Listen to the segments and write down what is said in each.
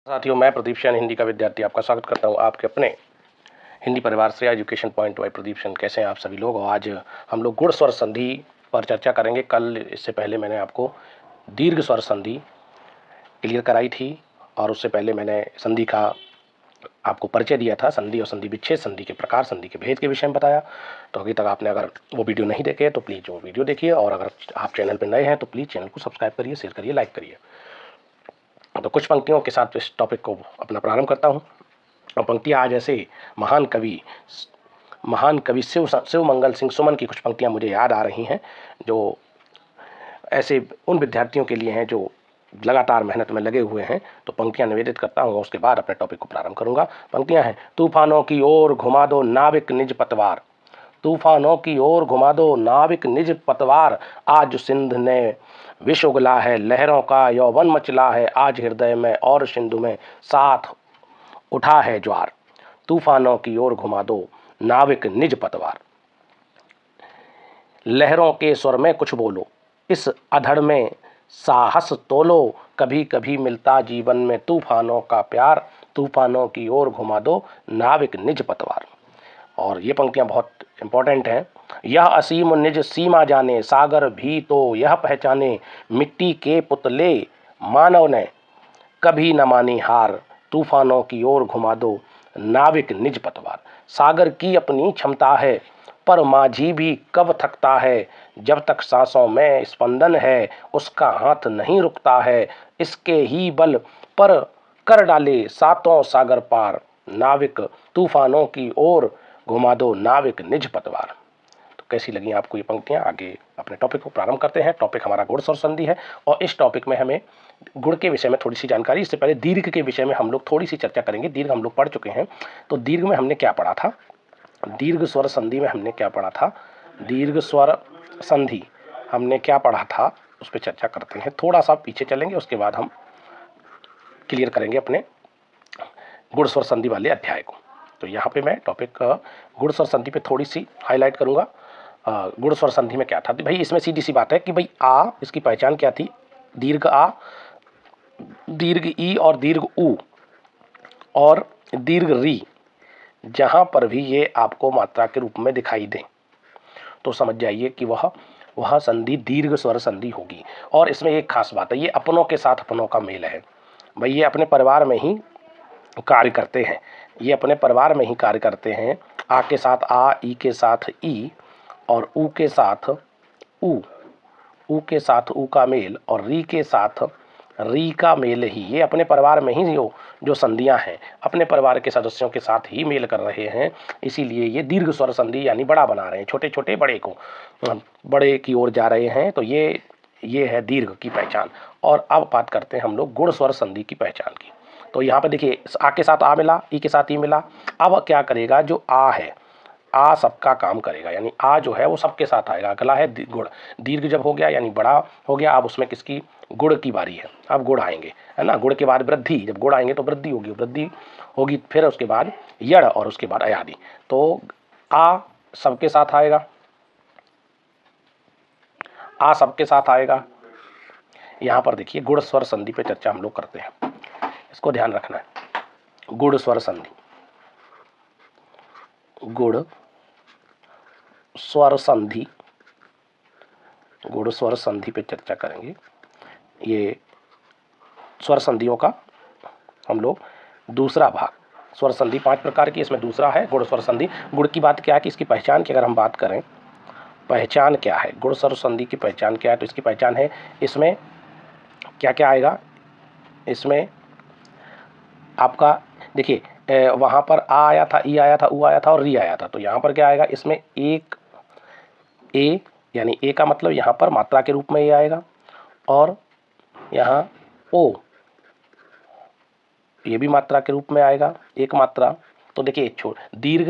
साथियों, मैं प्रदीप सेन हिंदी का विद्यार्थी आपका स्वागत करता हूं आपके अपने हिंदी परिवार से education point by Pradeep Sen. कैसे हैं आप सभी लोग। और आज हम लोग गुण स्वर संधि पर चर्चा करेंगे। कल इससे पहले मैंने आपको दीर्घ स्वर संधि क्लियर कराई थी और उससे पहले मैंने संधि का आपको परिचय दिया था, संधि और संधि विच्छेद, संधि के प्रकार, संधि के भेद के विषय में बताया। तो अभी तक आपने अगर वो वीडियो नहीं देखे तो प्लीज़ वो वीडियो देखिए, और अगर आप चैनल पर नए हैं तो प्लीज़ चैनल को सब्सक्राइब करिए, शेयर करिए, लाइक करिए। तो कुछ पंक्तियों के साथ इस टॉपिक को अपना प्रारंभ करता हूँ। और पंक्तियाँ आज ऐसे महान कवि शिव मंगल सिंह सुमन की कुछ पंक्तियाँ मुझे याद आ रही हैं, जो ऐसे उन विद्यार्थियों के लिए हैं जो लगातार मेहनत में लगे हुए हैं। तो पंक्तियाँ निवेदित करता हूँ और उसके बाद अपने टॉपिक को प्रारंभ करूँगा। पंक्तियाँ हैं, तूफानों की ओर घुमा दो नाविक निज पतवार, तूफानों की ओर घुमा दो नाविक निज पतवार, आज सिंध ने विष उगला है, लहरों का यौवन मचला है, आज हृदय में और सिंधु में साथ उठा है ज्वार, तूफानों की ओर घुमा दो नाविक निज पतवार। लहरों के स्वर में कुछ बोलो, इस अधड़ में साहस तोलो, कभी कभी मिलता जीवन में तूफानों का प्यार, तूफानों की ओर घुमा दो नाविक निज पतवार। और ये पंक्तियां बहुत इंपॉर्टेंट हैं। यह असीम निज सीमा जाने, सागर भी तो यह पहचाने, मिट्टी के पुतले मानव ने कभी न मानी हार, तूफानों की ओर घुमा दो नाविक निज पतवार। सागर की अपनी क्षमता है, पर माझी भी कब थकता है, जब तक सांसों में स्पंदन है उसका हाथ नहीं रुकता है, इसके ही बल पर कर डाले सातों सागर पार, नाविक तूफानों की ओर घुमा दो नाविक निज पतवार। तो कैसी लगी आपको ये पंक्तियां। आगे अपने टॉपिक को प्रारंभ करते हैं। टॉपिक हमारा गुण स्वर संधि है और इस टॉपिक में हमें गुण के विषय में थोड़ी सी जानकारी, इससे पहले दीर्घ के विषय में हम लोग थोड़ी सी चर्चा करेंगे। दीर्घ हम लोग पढ़ चुके हैं। तो दीर्घ में हमने क्या पढ़ा था, दीर्घ स्वर संधि में हमने क्या पढ़ा था, दीर्घ स्वर संधि हमने क्या पढ़ा था उस पर चर्चा करते हैं। थोड़ा सा पीछे चलेंगे, उसके बाद हम क्लियर करेंगे अपने गुण स्वर संधि वाले अध्याय को। तो यहाँ पे मैं टॉपिक गुण स्वर संधि पे थोड़ी सी हाईलाइट करूँगा। गुण स्वर संधि में क्या था भाई, इसमें सीधी सी बात है कि भाई आ, इसकी पहचान क्या थी, दीर्घ आ, दीर्घ ई और दीर्घ ऊ और दीर्घ री, जहाँ पर भी ये आपको मात्रा के रूप में दिखाई दें तो समझ जाइए कि वह संधि दीर्घ स्वर संधि होगी। और इसमें एक खास बात है, ये अपनों के साथ अपनों का मेल है भाई, ये अपने परिवार में ही कार्य करते हैं, ये अपने परिवार में ही कार्य करते हैं। आ के साथ आ, ई के साथ ई और ऊ के साथ ऊ, ऊ के साथ ऊ का मेल और री के साथ री का मेल ही, ये अपने परिवार में ही जो संधियां हैं अपने परिवार के सदस्यों के साथ ही मेल कर रहे हैं। इसीलिए ये दीर्घ स्वर संधि यानी बड़ा बना रहे हैं, छोटे छोटे बड़े को बड़े की ओर जा रहे हैं। तो ये है दीर्घ की पहचान। और अब बात करते हैं हम लोग गुण स्वर संधि की पहचान की। तो यहाँ पे देखिए, आ के साथ आ मिला, ई के साथ ई मिला। अब क्या करेगा, जो आ है, आ सबका काम करेगा, यानी आ जो है वो सबके साथ आएगा। अगला है गुण, दीर्घ जब हो गया यानी बड़ा हो गया, अब उसमें किसकी, गुण की बारी है। अब गुण आएंगे, है ना। गुण के बाद वृद्धि, जब गुण आएंगे तो वृद्धि होगी, वृद्धि होगी फिर उसके बाद यड़ और उसके बाद अयादि। तो आ सबके साथ आएगा, आ सबके साथ आएगा। यहाँ पर देखिए गुण स्वर संधि पे चर्चा हम लोग करते हैं, इसको ध्यान रखना है। गुण स्वर संधि, गुण स्वर संधि, गुण स्वर संधि पे चर्चा करेंगे। ये स्वर संधियों का हम लोग दूसरा भाग, स्वर संधि 5 प्रकार की, इसमें दूसरा है गुण स्वर संधि। गुण की बात क्या है कि इसकी पहचान की अगर हम बात करें, पहचान क्या है, गुण स्वर संधि की पहचान क्या है, तो इसकी पहचान है, इसमें क्या क्या आएगा, इसमें आपका देखिए वहाँ पर आ आया था, ई आया था, ऊ आया था और री आया था। तो यहाँ पर क्या आएगा, इसमें एक ए, यानी ए का मतलब यहाँ पर मात्रा के रूप में ये आएगा, और यहाँ ओ, ये भी मात्रा के रूप में आएगा, एक मात्रा। तो देखिए दीर्घ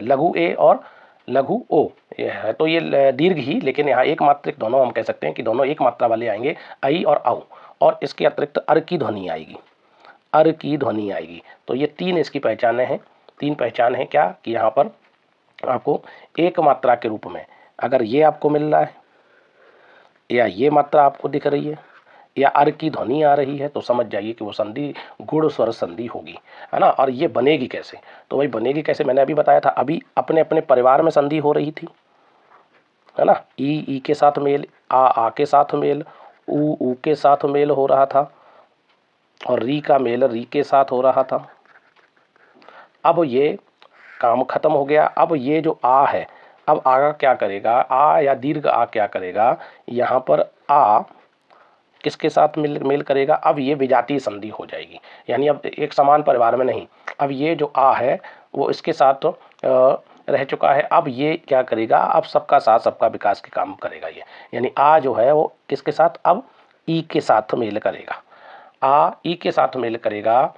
लघु ए और लघु ओ, ये है तो ये दीर्घ ही, लेकिन यहाँ एक मात्रिक, दोनों हम कह सकते हैं कि दोनों एक मात्रा वाले आएंगे, आई और औ। और इसके अतिरिक्त अर की ध्वनि आएगी, अर की ध्वनि आएगी। तो ये 3 इसकी पहचानें हैं। 3 पहचान है क्या कि यहाँ पर आपको एक मात्रा के रूप में अगर ये आपको मिल रहा है या ये मात्रा आपको दिख रही है या अर की ध्वनि आ रही है तो समझ जाइए कि वो संधि गुण स्वर संधि होगी, है ना। और ये बनेगी कैसे, तो भाई बनेगी कैसे, मैंने अभी बताया था, अभी अपने अपने परिवार में संधि हो रही थी, है ना। ई के साथ मेल, आ के साथ मेल, ऊ के साथ मेल हो रहा था, और री का मेल री के साथ हो रहा था। अब ये काम खत्म हो गया। अब ये जो आ है, अब आ क्या करेगा, आ या दीर्घ आ क्या करेगा, यहाँ पर आ किसके साथ मेल मेल करेगा, अब ये विजातीय संधि हो जाएगी, यानी अब एक समान परिवार में नहीं, अब ये जो आ है वो इसके साथ रह चुका है, अब ये क्या करेगा, अब सबका साथ सबका विकास के काम करेगा ये, यानी आ जो है वो किसके साथ, अब ई के साथ मेल करेगा, आ ई के साथ मेल करेगा,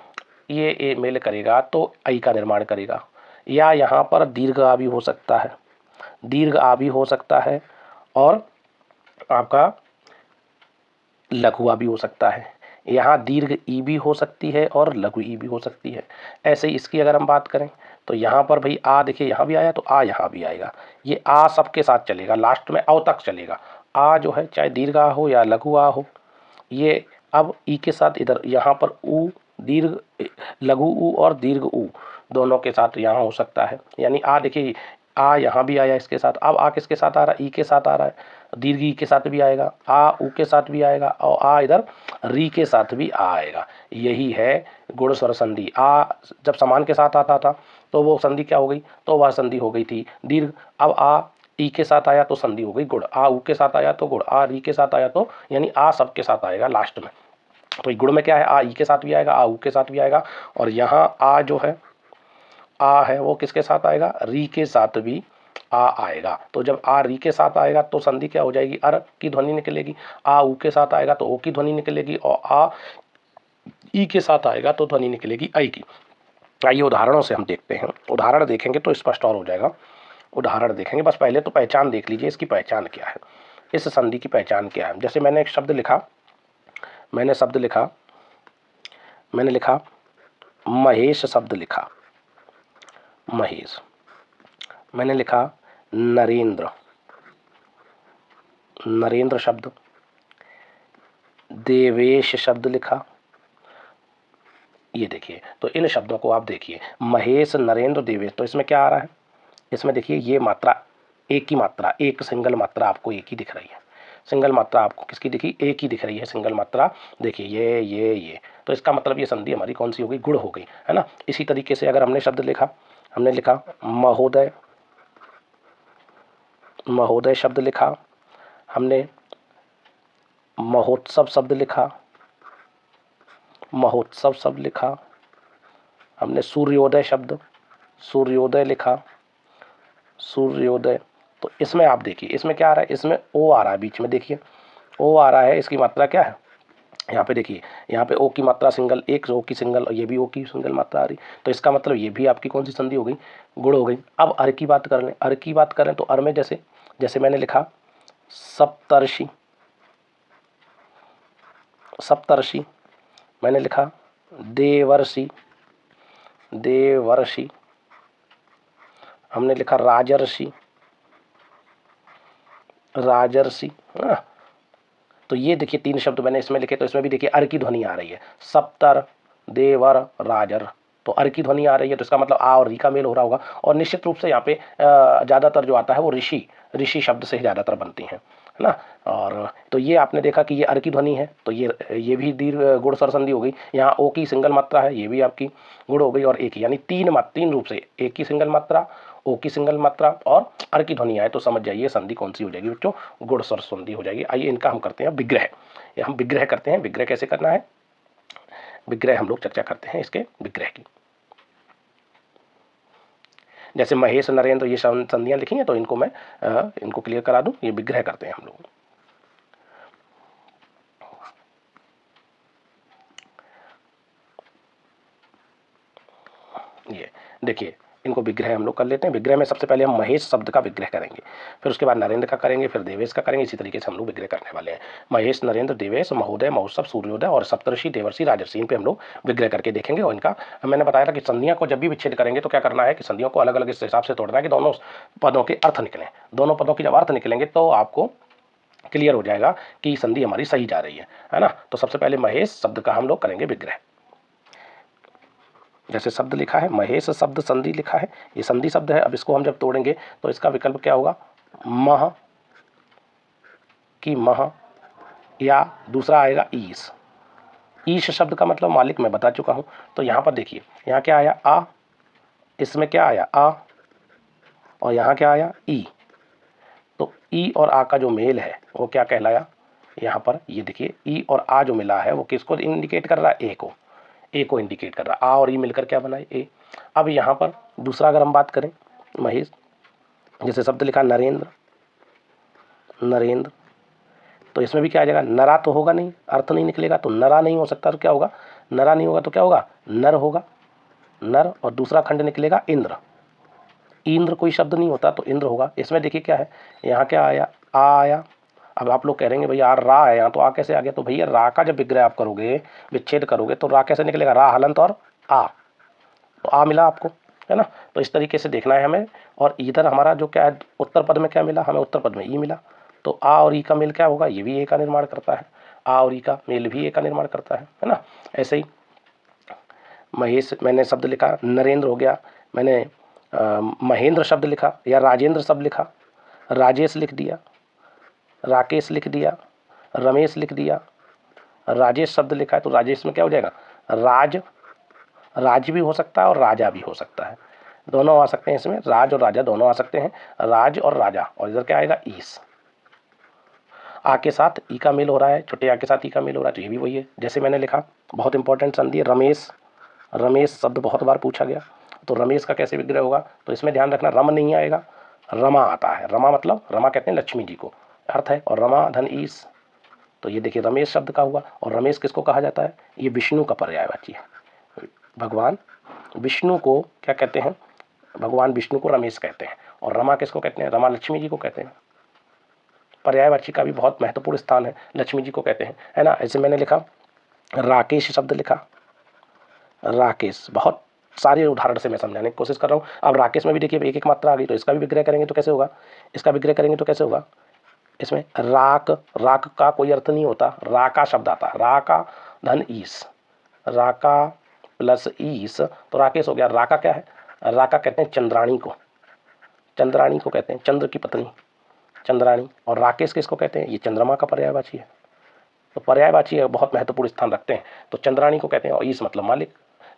ये ए मेल करेगा तो आई का निर्माण करेगा। या यहाँ पर दीर्घ आ भी हो सकता है, दीर्घ आ भी हो सकता है, और आपका लघु आ भी हो सकता है। यहाँ दीर्घ ई भी हो सकती है और लघु ई भी हो सकती है। ऐसे ही इसकी अगर हम बात करें तो यहाँ पर भाई आ देखिए यहाँ भी आया तो आ यहाँ भी आएगा, ये आ सबके साथ चलेगा, लास्ट में अव तक चलेगा। आ जो है चाहे दीर्घ आ हो या लघु आ हो, ये अब ई के साथ इधर यहाँ पर ऊ दीर्घ लघु ऊ और दीर्घ ऊ दोनों के साथ यहाँ हो सकता है, यानी आ देखिए आ यहाँ भी आया इसके साथ, अब आ किसके साथ आ रहा है, ई के साथ आ रहा है, दीर्घ ई के साथ भी आएगा, आ ऊ के साथ भी आएगा, और आ इधर री के साथ भी आएगा। यही है गुण स्वर संधि। आ जब समान के साथ आता था तो वो संधि क्या हो गई, तो वह संधि हो गई थी दीर्घ। अब आ ई के साथ आया तो संधि हो गई गुण, आ ऊ के साथ आया तो गुण, आ री के साथ आया तो, यानी आ सबके साथ आएगा लास्ट में। तो गुण में क्या है, आ ई के साथ भी आएगा, आ ऊ के साथ भी आएगा, और यहाँ आ जो है आ है वो किसके साथ आएगा, री के साथ भी आ आएगा। तो जब आ री के साथ आएगा तो संधि क्या हो जाएगी, अर की ध्वनि निकलेगी। आ ऊ के साथ आएगा तो ओ की ध्वनि निकलेगी, और आ ई के साथ आएगा तो ध्वनि निकलेगी आई की। आइए उदाहरणों से हम देखते हैं, उदाहरण देखेंगे तो स्पष्ट और हो जाएगा। उदाहरण देखेंगे, बस पहले तो पहचान देख लीजिए, इसकी पहचान क्या है, इस संधि की पहचान क्या है। जैसे मैंने एक शब्द लिखा, मैंने शब्द लिखा, मैंने लिखा महेश, शब्द लिखा महेश, मैंने लिखा नरेंद्र, नरेंद्र शब्द, देवेश शब्द लिखा। ये देखिए, तो इन शब्दों को आप देखिए, महेश नरेंद्र देवेश, तो इसमें क्या आ रहा है, इसमें देखिए ये मात्रा एक ही मात्रा, एक सिंगल मात्रा आपको एक ही दिख रही है, सिंगल मात्रा आपको किसकी दिखी, एक ही दिख रही है सिंगल मात्रा। देखिए ये तो इसका मतलब ये संधि हमारी कौन सी हो गई, गुण हो गई, है ना। इसी तरीके से अगर हमने शब्द लिखा, हमने लिखा महोदय, महोदय शब्द लिखा, हमने महोत्सव शब्द लिखा, महोत्सव शब्द लिखा, हमने सूर्योदय शब्द, सूर्योदय लिखा, सूर्योदय। तो इसमें आप देखिए इसमें क्या आ रहा है, इसमें ओ आ रहा है बीच में, देखिए ओ आ रहा है, इसकी मात्रा क्या है, यहाँ पे देखिए, यहाँ पे ओ की मात्रा सिंगल, एक ओ की सिंगल, और ये भी ओ की सिंगल मात्रा आ रही, तो इसका मतलब ये भी आपकी कौन सी संधि हो गई, गुण हो गई। अब अर की बात कर लें, अर की बात करें तो अर में जैसे जैसे मैंने लिखा सप्तर्षि, सप्तर्षि, मैंने लिखा देवर्षि, देवर्षि, हमने लिखा राजर्षि, राजर्षि। तो ये देखिए तीन शब्द मैंने इसमें लिखे, तो इसमें भी देखिए अर की ध्वनि आ रही है, सप्तर, देवर, राजर, तो अर की ध्वनि आ रही है, तो इसका मतलब आ और री का मेल हो रहा होगा। और निश्चित रूप से यहाँ पे ज़्यादातर जो आता है वो ऋषि, ऋषि शब्द से ज़्यादातर बनती हैं, है ना। और तो ये आपने देखा कि ये अर की ध्वनि है, तो ये भी दीर्घ गुण स्वर संधि हो गई। यहाँ ओ की सिंगल मात्रा है, ये भी आपकी गुण हो गई, और एक यानी तीन रूप से, एक की सिंगल मात्रा, ओ की सिंगल मात्रा और अर की ध्वनि आए तो समझ जाइए संधि कौन सी हो जाएगी बच्चों, गुण स्वर संधि हो जाएगी। आइए इनका हम करते हैं विग्रह, हम विग्रह करते हैं। विग्रह कैसे करना है, विग्रह हम लोग चर्चा करते हैं इसके विग्रह की। जैसे महेश नरेंद्र ये संधियां लिखी हैं, तो इनको मैं इनको क्लियर करा दूं, ये विग्रह करते हैं हम लोग। ये देखिए इनको विग्रह हम लोग कर लेते हैं। विग्रह में सबसे पहले हम महेश शब्द का विग्रह करेंगे, फिर उसके बाद नरेंद्र का करेंगे, फिर देवेश का करेंगे। इसी तरीके से हम लोग विग्रह करने वाले हैं। महेश, नरेंद्र, देवेश, महोदय, महोत्सव, सूर्योदय और सप्तर्षि, देवर्षि, राजर्षि, इन पे हम लोग विग्रह करके देखेंगे। और इनका मैंने बताया था कि संधियां को जब भी विच्छेद करेंगे तो क्या करना है कि संधियों को अलग अलग इस हिसाब से तोड़ना है कि दोनों पदों के अर्थ निकलें। दोनों पदों के जब अर्थ निकलेंगे तो आपको क्लियर हो जाएगा कि संधि हमारी सही जा रही है ना। तो सबसे पहले महेश शब्द का हम लोग करेंगे विग्रह। जैसे शब्द लिखा है महेश शब्द संधि लिखा है, ये संधि शब्द है। अब इसको हम जब तोड़ेंगे तो इसका विकल्प क्या होगा, मह की मह, या दूसरा आएगा ईश। ईश शब्द का मतलब मालिक मैं बता चुका हूं। तो यहां पर देखिए, यहां क्या आया आ, इसमें क्या आया आ, और यहां क्या आया ई। तो ई और आ का जो मेल है वो क्या कहलाया, यहाँ पर ये देखिए ई और आ जो मिला है वो किसको इंडिकेट कर रहा है, ए को, ए को इंडिकेट कर रहा है। आ और ई मिलकर क्या बनाए, ए। अब यहाँ पर दूसरा अगर हम बात करें महेश, जैसे शब्द लिखा नरेंद्र, नरेंद्र, तो इसमें भी क्या आ जाएगा, नरा तो होगा नहीं, अर्थ नहीं निकलेगा, तो नरा नहीं हो सकता, तो क्या होगा, नरा नहीं होगा तो क्या होगा, नर होगा, नर। और दूसरा खंड निकलेगा इंद्र, इंद्र कोई शब्द नहीं होता तो इंद्र होगा। इसमें देखिए क्या है, यहाँ क्या आया, आ आया। अब आप लोग कह रहे हैं भैया रा है यहाँ, तो आ कैसे आ गया, तो भैया रा का जब विग्रह आप करोगे, विच्छेद करोगे, तो रा कैसे निकलेगा, रा हलंत और आ, तो आ मिला आपको, है ना। तो इस तरीके से देखना है हमें। और इधर हमारा जो क्या है, उत्तर पद में क्या मिला हमें, उत्तर पद में ई मिला। तो आ और ई का मेल क्या होगा, ये भी ए का निर्माण करता है, आ और ई का मेल भी ए का निर्माण करता है ना। ऐसे ही महेश मैंने शब्द लिखा, नरेंद्र हो गया, मैंने महेंद्र शब्द लिखा या राजेंद्र शब्द लिखा, राजेश लिख दिया, राकेश लिख दिया, रमेश लिख दिया, राजेश शब्द लिखा है तो राजेश में क्या हो जाएगा, राज, राज भी हो सकता है और राजा भी हो सकता है, दोनों आ सकते हैं इसमें, राज और राजा दोनों आ सकते हैं, राज और राजा। और इधर क्या आएगा, ईस। आ के साथ ई का मेल हो रहा है, छोटे आ के साथ ई का मेल हो रहा है, तो ये भी वही है। जैसे मैंने लिखा, बहुत इंपॉर्टेंट संधि है रमेश, रमेश शब्द बहुत बार पूछा गया, तो रमेश का कैसे विग्रह होगा, तो इसमें ध्यान रखना रम नहीं आएगा, रमा आता है। रमा मतलब, रमा कहते हैं लक्ष्मी जी को, अर्थ है, और रमा धन ईस। तो ये देखिए रमेश शब्द का हुआ। और रमेश किसको कहा जाता है, ये विष्णु का पर्यायवाची है। भगवान विष्णु को क्या कहते हैं, भगवान विष्णु को रमेश कहते हैं। और रमा किसको कहते हैं, रमा लक्ष्मी जी को कहते हैं। पर्यायवाची का भी बहुत महत्वपूर्ण स्थान है, लक्ष्मी जी को कहते हैं, है ना। ऐसे मैंने लिखा राकेश शब्द लिखा, राकेश, बहुत सारे उदाहरण से मैं समझाने की कोशिश कर रहा हूँ। अब राकेश में भी देखिए एक एक मात्रा आ गई, तो इसका भी विग्रह करेंगे तो कैसे होगा, इसका विग्रह करेंगे तो कैसे होगा, इसमें राक, राक का कोई अर्थ नहीं होता, राका शब्द आता है, राका धन ईस, राका प्लस ईस, तो राकेश हो गया। राका क्या है, राका कहते हैं चंद्राणी को, चंद्राणी को कहते हैं, चंद्र की पत्नी चंद्राणी। और राकेश किसको कहते हैं, ये चंद्रमा का पर्यायवाची है। तो पर्यायवाची बहुत महत्वपूर्ण स्थान रखते हैं। तो चंद्राणी को कहते हैं, और ईस मतलब मालिक।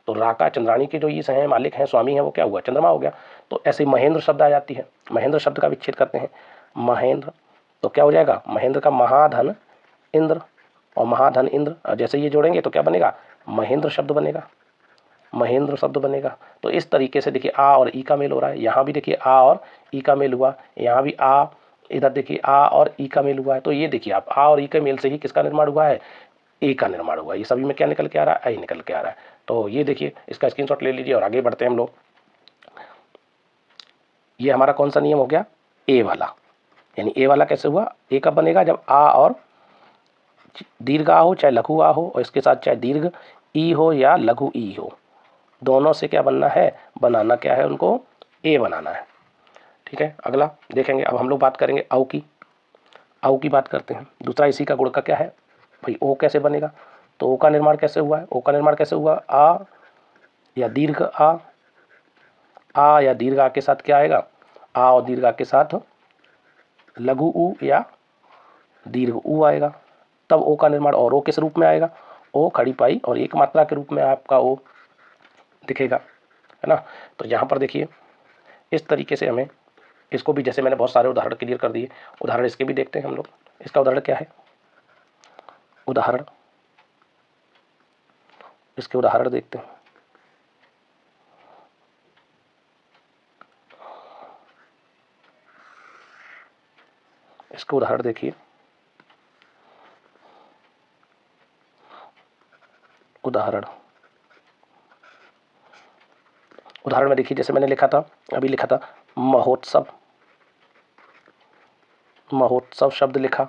तो राका चंद्राणी के जो ईस हैं, मालिक हैं, स्वामी हैं, वो क्या हुआ, चंद्रमा हो गया। तो ऐसे ही महेंद्र शब्द आ जाती है, महेंद्र शब्द का विच्छेद करते हैं, महेंद्र, तो क्या हो जाएगा, महेंद्र का महाधन इंद्र, और महाधन इंद्र, और जैसे ये जोड़ेंगे तो क्या बनेगा, महेंद्र शब्द बनेगा, महेंद्र शब्द बनेगा। तो इस तरीके से देखिए आ और ई का मेल हो रहा है, यहाँ भी देखिए आ और ई का मेल हुआ, यहाँ भी आ, इधर देखिए आ और ई का मेल हुआ है। तो ये देखिए आप, आ और ई के मेल से ही किसका निर्माण हुआ है, ए का निर्माण हुआ है। ये सभी में क्या निकल के आ रहा है, आई निकल के आ रहा है। तो ये देखिए, इसका स्क्रीनशॉट ले लीजिए और आगे बढ़ते हैं हम लोग। ये हमारा कौन सा नियम हो गया, ए वाला। यानी ए वाला कैसे हुआ, ए कब बनेगा, जब आ और दीर्घ आ हो चाहे लघु आ हो, और इसके साथ चाहे दीर्घ ई हो या लघु ई हो, दोनों से क्या बनना है, बनाना क्या है उनको, ए बनाना है। ठीक है, अगला देखेंगे। अब हम लोग बात करेंगे औ की, औ की बात करते हैं। दूसरा इसी का गुण का क्या है भाई, ओ कैसे बनेगा, तो ओ का निर्माण कैसे हुआ है, ओ का निर्माण कैसे हुआ, आ या दीर्घ आ या दीर्घ आ के साथ क्या आएगा, आ और दीर्घ आ के साथ लघु ऊ या दीर्घ ऊ आएगा, तब ओ का निर्माण। और ओ किस रूप में आएगा, ओ खड़ी पाई और एक मात्रा के रूप में आपका ओ दिखेगा, है ना। तो यहाँ पर देखिए इस तरीके से हमें इसको भी, जैसे मैंने बहुत सारे उदाहरण क्लियर कर दिए, उदाहरण इसके भी देखते हैं हम लोग। इसका उदाहरण क्या है, उदाहरण, इसके उदाहरण देखते हैं। इसके उदाहरण देखिए, उदाहरण, उदाहरण में देखिए, जैसे मैंने लिखा था, अभी लिखा था महोत्सव, महोत्सव शब्द लिखा,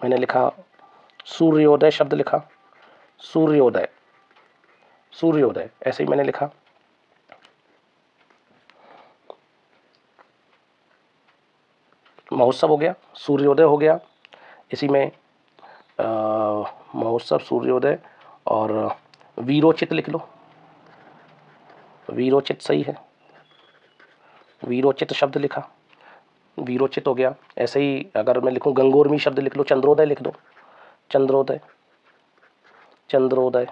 मैंने लिखा सूर्योदय शब्द लिखा, सूर्योदय, सूर्योदय, ऐसे ही मैंने लिखा। महोत्सव हो गया, सूर्योदय हो गया, इसी में महोत्सव, सूर्योदय और वीरोचित लिख लो, वीरोचित सही है, वीरोचित शब्द लिखा, वीरोचित हो गया। ऐसे ही अगर मैं लिखूं गंगोर्मी शब्द लिख लो, चंद्रोदय लिख दो, चंद्रोदय, चंद्रोदय,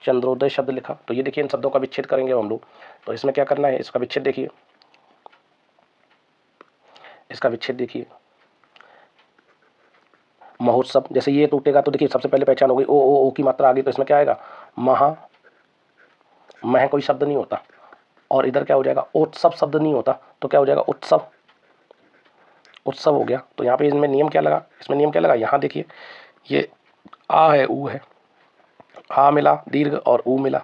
चंद्रोदय शब्द लिखा। तो ये देखिए इन शब्दों का विच्छेद करेंगे हम लोग। तो इसमें क्या करना है, इसका विच्छेद देखिए, इसका विच्छेद देखिए। महोत्सव, जैसे ये टूटेगा तो देखिए सबसे पहले पहचान हो गई, ओ की मात्रा आ गई, तो इसमें क्या आएगा, महा, मह कोई शब्द नहीं होता, और इधर क्या हो जाएगा, उत्सव शब्द नहीं होता, तो क्या हो जाएगा, उत्सव, उत्सव हो गया। तो यहाँ पे इसमें नियम क्या लगा, इसमें नियम क्या लगा, यहाँ देखिए ये आ है, ऊ है, आ मिला दीर्घ और ऊ मिला।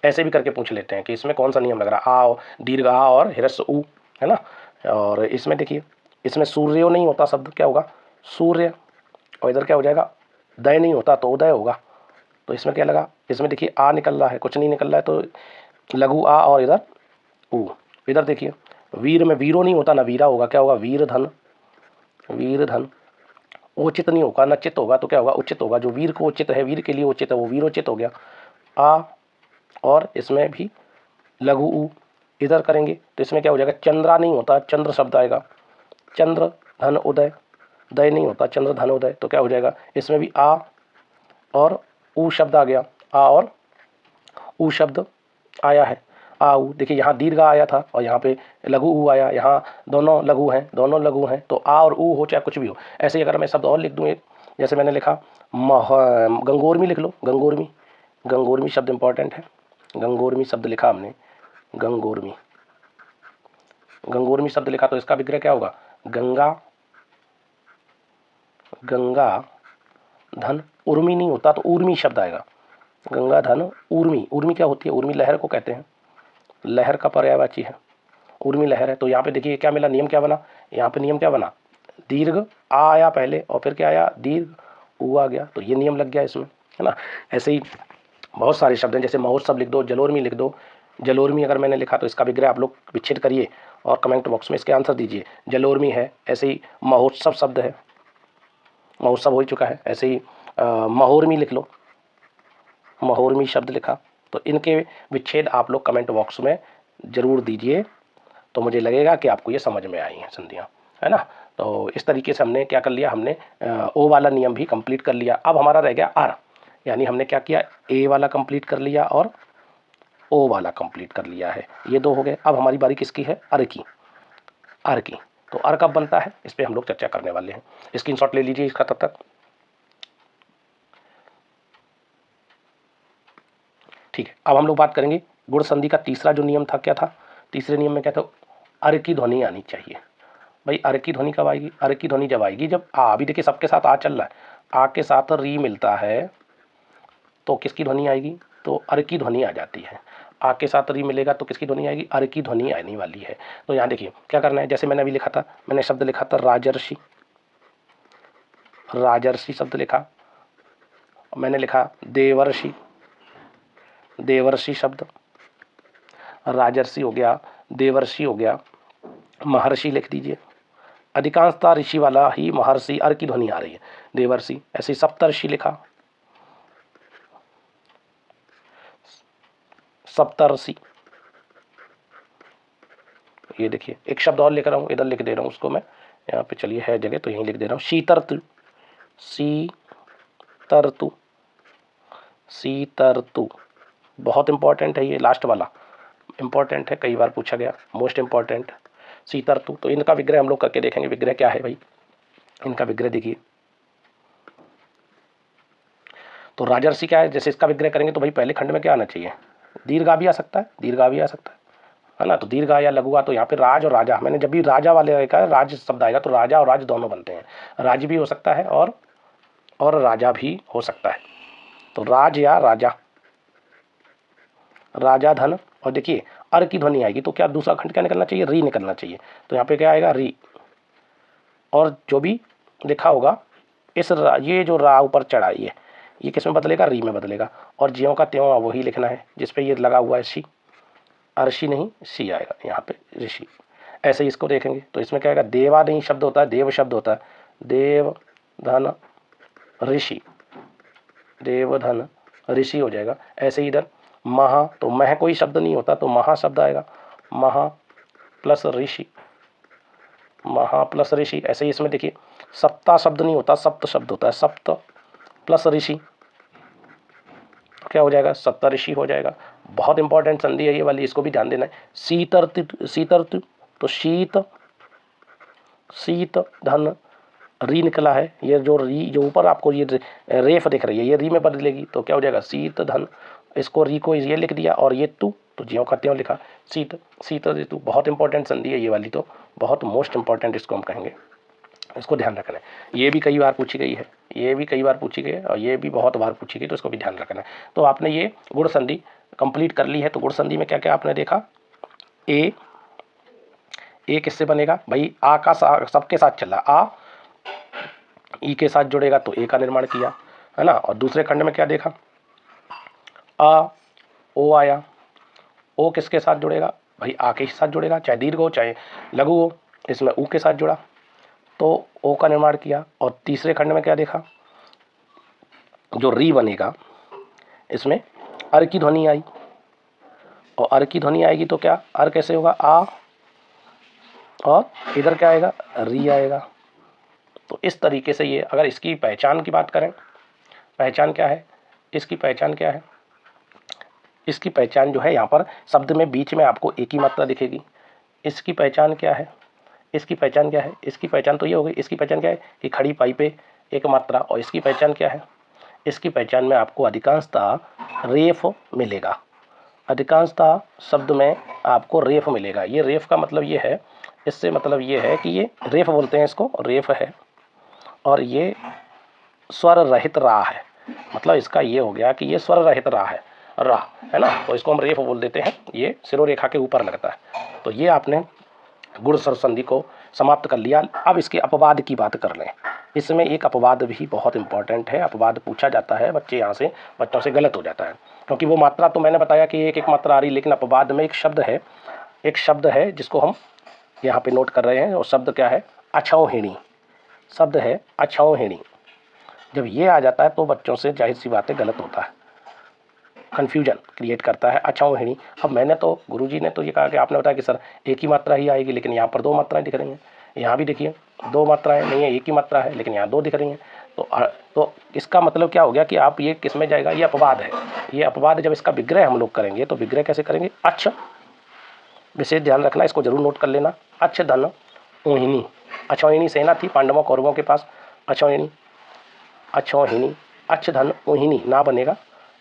ऐसे भी करके पूछ लेते हैं कि इसमें कौन सा नियम लग रहा है, आ दीर्घ आ और हिरस्व ऊ, है ना। और इसमें देखिए, इसमें सूर्यो नहीं होता शब्द, क्या होगा, सूर्य, और इधर क्या हो जाएगा, दय नहीं होता तो उदय होगा। तो इसमें क्या लगा, इसमें देखिए आ निकल रहा है, कुछ नहीं निकल रहा है, तो लघु आ और इधर ऊ। इधर देखिए वीर में वीरो नहीं होता ना वीरा होगा, क्या होगा, वीर धन, वीर धन। उचित नहीं होगा ना चित होगा, तो क्या होगा, उचित होगा। जो वीर को उचित है, वीर के लिए उचित है, वो वीरोचित हो गया। आ, और इसमें भी लघु ऊ, इधर करेंगे तो इसमें क्या हो जाएगा, चंद्रा नहीं होता, चंद्र शब्द आएगा, चंद्र धन उदय, दय नहीं होता, चंद्र धन उदय, तो क्या हो जाएगा, इसमें भी आ और ऊ शब्द आ गया, आ और ऊ शब्द आया है, आ ऊ। देखिए यहाँ दीर्घ आया था और यहाँ पे लघु ऊ आया, यहाँ दोनों लघु हैं, दोनों लघु हैं, तो आ और ऊ हो चाहे कुछ भी हो। ऐसे ही अगर मैं शब्द और लिख दूँ एक, जैसे मैंने लिखा गंगोर्मी लिख लो, गंगोर्मी, गंगोर्मी शब्द इंपॉर्टेंट है, गंगोर्मी शब्द लिखा हमने, गंगोर्मी, गंगोर्मी शब्द लिखा, तो इसका विग्रह क्या होगा, गंगा, गंगा धन उर्मी नहीं होता तो ऊर्मी शब्द आएगा, गंगा धन ऊर्मी। ऊर्मी क्या होती है, ऊर्मी लहर को कहते हैं, लहर का पर्यायवाची है, ऊर्मी लहर है। तो यहाँ पे देखिए क्या मिला, नियम क्या बना, यहाँ पे नियम क्या बना, दीर्घ आ आया पहले और फिर क्या आया, दीर्घ ऊ आ गया, तो ये नियम लग गया इसमें, है ना। ऐसे ही बहुत सारे शब्द हैं, जैसे महोत्सव लिख दो, जलोर्मी लिख दो। जलोर्मी अगर मैंने लिखा तो इसका विग्रह आप लोग विच्छेद करिए और कमेंट बॉक्स में इसके आंसर दीजिए, जलोर्मी है। ऐसे ही महोत्सव शब्द है, महोत्सव हो ही चुका है। ऐसे ही महोर्मी लिख लो, महोर्मी शब्द लिखा, तो इनके विच्छेद आप लोग कमेंट बॉक्स में ज़रूर दीजिए, तो मुझे लगेगा कि आपको ये समझ में आई हैं संधियाँ, है ना। तो इस तरीके से हमने क्या कर लिया, हमने ओ वाला नियम भी कंप्लीट कर लिया। अब हमारा रह गया आर, यानी हमने क्या किया, ए वाला कंप्लीट कर लिया और ओ वाला कंप्लीट कर लिया है, ये दो हो गए। अब हमारी बारी किसकी है, अर की, अर की। तो अर कब बनता है, इस पर हम लोग चर्चा करने वाले हैं, स्क्रीनशॉट ले लीजिए इसका तब तक। ठीक है, अब हम लोग बात करेंगे गुण संधि का तीसरा जो नियम था, क्या था, तीसरे नियम में क्या था, अर की ध्वनि आनी चाहिए। भाई अर की ध्वनि कब आएगी, अर की ध्वनि जब आएगी जब आ, अभी देखिए सबके साथ आ चल रहा है, आ के साथ री मिलता है तो किसकी ध्वनि आएगी, तो अर की ध्वनि आ जाती है। आ के साथ री मिलेगा तो किसकी ध्वनि आएगी, अर की ध्वनि आने वाली है। तो यहाँ देखिए क्या करना है, जैसे मैंने अभी लिखा था, मैंने शब्द लिखा था राजर्षि, राजर्षि शब्द लिखा, मैंने लिखा देवर्षि, देवर्षि शब्द, राजर्षि हो गया, देवर्षि हो गया, महर्षि लिख दीजिए। अधिकांशतः ऋषि वाला ही महर्षि अर की ध्वनि आ रही है, देवर्षि। ऐसे सप्तर्षि लिखा, सप्तर्षि। ये देखिए एक शब्द और लेकर आऊँ, इधर लिख दे रहा हूँ उसको मैं, यहाँ पे चलिए है जगह तो यहीं लिख दे रहा हूँ, शीतर्तु, शीतर्तु, शीतर्तु। बहुत इंपॉर्टेंट है ये लास्ट वाला, इंपॉर्टेंट है, कई बार पूछा गया, मोस्ट इंपॉर्टेंट, शीतर्तु। तो इनका विग्रह हम लोग करके देखेंगे, विग्रह क्या है भाई, इनका विग्रह देखिए। तो राजर्षि क्या है, जैसे इसका विग्रह करेंगे तो भाई पहले खंड में क्या आना चाहिए, दीर्घा भी आ सकता है, दीर्घा भी आ सकता है ना। तो दीर्घा या लघुआ, तो यहाँ पे राज और राजा, मैंने जब भी राजा वाले का राज शब्द आएगा तो राजा और राज दोनों बनते हैं, राज भी हो सकता है और राजा भी हो सकता है। तो राज या राजा, राजा धन, और देखिए अर की ध्वनि आएगी तो क्या दूसरा खंड क्या निकलना चाहिए, री निकलना चाहिए। तो यहाँ पे क्या आएगा, री, और जो भी लिखा होगा इस ये जो रा ऊपर चढ़ा ये किस में बदलेगा, री में बदलेगा, और ज्यों का त्यों वही लिखना है जिस पे ये लगा हुआ है सी, अर्षि नहीं सी आएगा यहाँ पे, ऋषि। ऐसे ही इसको देखेंगे तो इसमें क्या आएगा, देवा नहीं शब्द होता है, देव शब्द होता है, देव धन ऋषि, देव धन ऋषि हो जाएगा। ऐसे ही इधर महा, तो मह कोई शब्द नहीं होता तो महा शब्द आएगा, महा प्लस ऋषि, महा प्लस ऋषि। ऐसे ही इसमें देखिए सप्ता शब्द नहीं होता, सप्त शब्द होता है, सप्त प्लस ऋषि क्या हो जाएगा, सप्तऋषि हो जाएगा। बहुत इंपॉर्टेंट संधि है ये वाली, इसको भी ध्यान देना है। शीतर्त, शीतर्त तो शीत, शीत धन री निकला है, ये जो री जो ऊपर आपको ये रेफ दिख रही है ये री में बदलेगी तो क्या हो जाएगा, शीत धन, इसको री को ये लिख दिया और ये तू तो ज्यों का त्यों लिखा, शीत शीत ऋतु। बहुत इंपॉर्टेंट संधि है ये वाली, तो बहुत मोस्ट इंपॉर्टेंट इसको हम कहेंगे, इसको ध्यान रखना है। ये भी कई बार पूछी गई है, ये भी कई बार पूछी गई है और ये भी बहुत बार पूछी गई, तो इसको भी ध्यान रखना है। तो आपने ये गुण संधि कंप्लीट कर ली है। तो गुण संधि में क्या क्या आपने देखा, ए किससे बनेगा भाई, आ का सबके साथ चला, आ ई के साथ जुड़ेगा तो ए का निर्माण किया है ना। और दूसरे खंड में क्या देखा, आ ओ आया, ओ किसके साथ जुड़ेगा भाई, आ के साथ जुड़ेगा, चाहे दीर्घ हो चाहे लघु हो, इसमें ऊ के साथ जुड़ा तो ओ का निर्माण किया। और तीसरे खंड में क्या देखा, जो री बनेगा इसमें अर की ध्वनि आई, और अर की ध्वनि आएगी तो क्या, अर कैसे होगा, आ और इधर क्या आएगा, री आएगा। तो इस तरीके से ये, अगर इसकी पहचान की बात करें, पहचान क्या है, इसकी पहचान क्या है, इसकी पहचान जो है यहाँ पर शब्द में बीच में आपको एक ही मात्रा दिखेगी। इसकी पहचान क्या है, इसकी पहचान क्या है, इसकी पहचान तो ये हो गई। इसकी पहचान क्या है कि खड़ी पाई पे एक मात्रा। और इसकी पहचान क्या है, इसकी पहचान में आपको अधिकांशतः रेफ मिलेगा, अधिकांशतः शब्द में आपको रेफ मिलेगा। ये रेफ का मतलब ये है, इससे मतलब ये है कि ये रेफ बोलते हैं इसको, रेफ है और ये स्वर रहित रा है। मतलब इसका ये हो गया कि ये स्वर रहित रा है ना, तो इसको हम रेफ बोल देते हैं, ये शिरोरेखा के ऊपर लगता है। तो ये आपने गुण स्वर संधि को समाप्त कर लिया। अब इसके अपवाद की बात कर लें। इसमें एक अपवाद भी बहुत इंपॉर्टेंट है, अपवाद पूछा जाता है, बच्चों से गलत हो जाता है, क्योंकि वो मात्रा तो मैंने बताया कि एक एक मात्रा आ रही, लेकिन अपवाद में एक शब्द है जिसको हम यहाँ पे नोट कर रहे हैं। और शब्द क्या है, अछौहिणी शब्द है, अछौहिणी। जब ये आ जाता है तो बच्चों से जाहिर सी बात है गलत होता है, कन्फ्यूजन क्रिएट करता है, अछौहिणी। अब मैंने तो गुरुजी ने तो ये कहा कि आपने बताया कि सर एक ही मात्रा ही आएगी, लेकिन यहाँ पर दो मात्राएं दिख रही हैं। यहाँ भी देखिए दो मात्राएं नहीं है, एक ही मात्रा है, लेकिन यहाँ दो दिख रही हैं। तो इसका मतलब क्या हो गया कि आप ये किस में जाएगा, ये अपवाद है। ये अपवाद जब इसका विग्रह हम लोग करेंगे तो विग्रह कैसे करेंगे, अच्छ, विशेष ध्यान रखना, इसको जरूर नोट कर लेना। अच्छ धन ऊहिणी, अछौहिणी सेना थी पांडवों कौरवों के पास, अछौहिणी, अछौहिणी, अच्छ धन ऊहिणी ना बनेगा,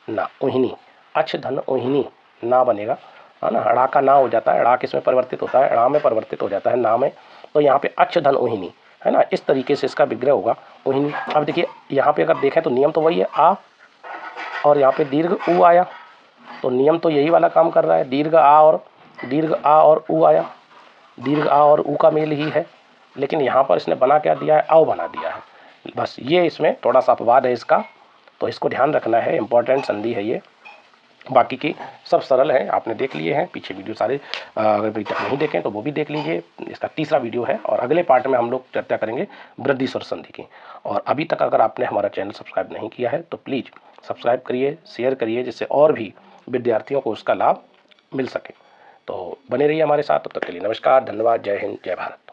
ना ऊहिणी, अच्छ धन ऊहिणी ना बनेगा, है ना। अड़ा का ना हो जाता है, अड़ा किसमें परिवर्तित होता है, अड़ा में परिवर्तित हो जाता है ना में। तो यहाँ पे अच्छ धन ऊहिणी है ना, इस तरीके से इसका विग्रह होगा ऊहिणी। अब देखिए यहाँ पे अगर देखें तो नियम तो वही है, आ और यहाँ पे दीर्घ ऊ आया, तो नियम तो यही वाला काम कर रहा है। दीर्घ आ और ऊ आया, दीर्घ आ और ऊ का मेल ही है, लेकिन यहाँ पर इसने बना क्या दिया है, आओ बना दिया है। बस ये इसमें थोड़ा सा अपवाद है इसका, तो इसको ध्यान रखना है, इंपॉर्टेंट संधि है ये। बाकी की सब सरल हैं, आपने देख लिए हैं, पीछे वीडियो सारे अगर अभी तक नहीं देखें तो वो भी देख लीजिए। इसका तीसरा वीडियो है और अगले पार्ट में हम लोग चर्चा करेंगे वृद्धि स्वर संधि की। और अभी तक अगर आपने हमारा चैनल सब्सक्राइब नहीं किया है तो प्लीज़ सब्सक्राइब करिए, शेयर करिए, जिससे और भी विद्यार्थियों को उसका लाभ मिल सके। तो बने रहिए हमारे साथ, तब तक के लिए नमस्कार, धन्यवाद, जय हिंद, जय भारत।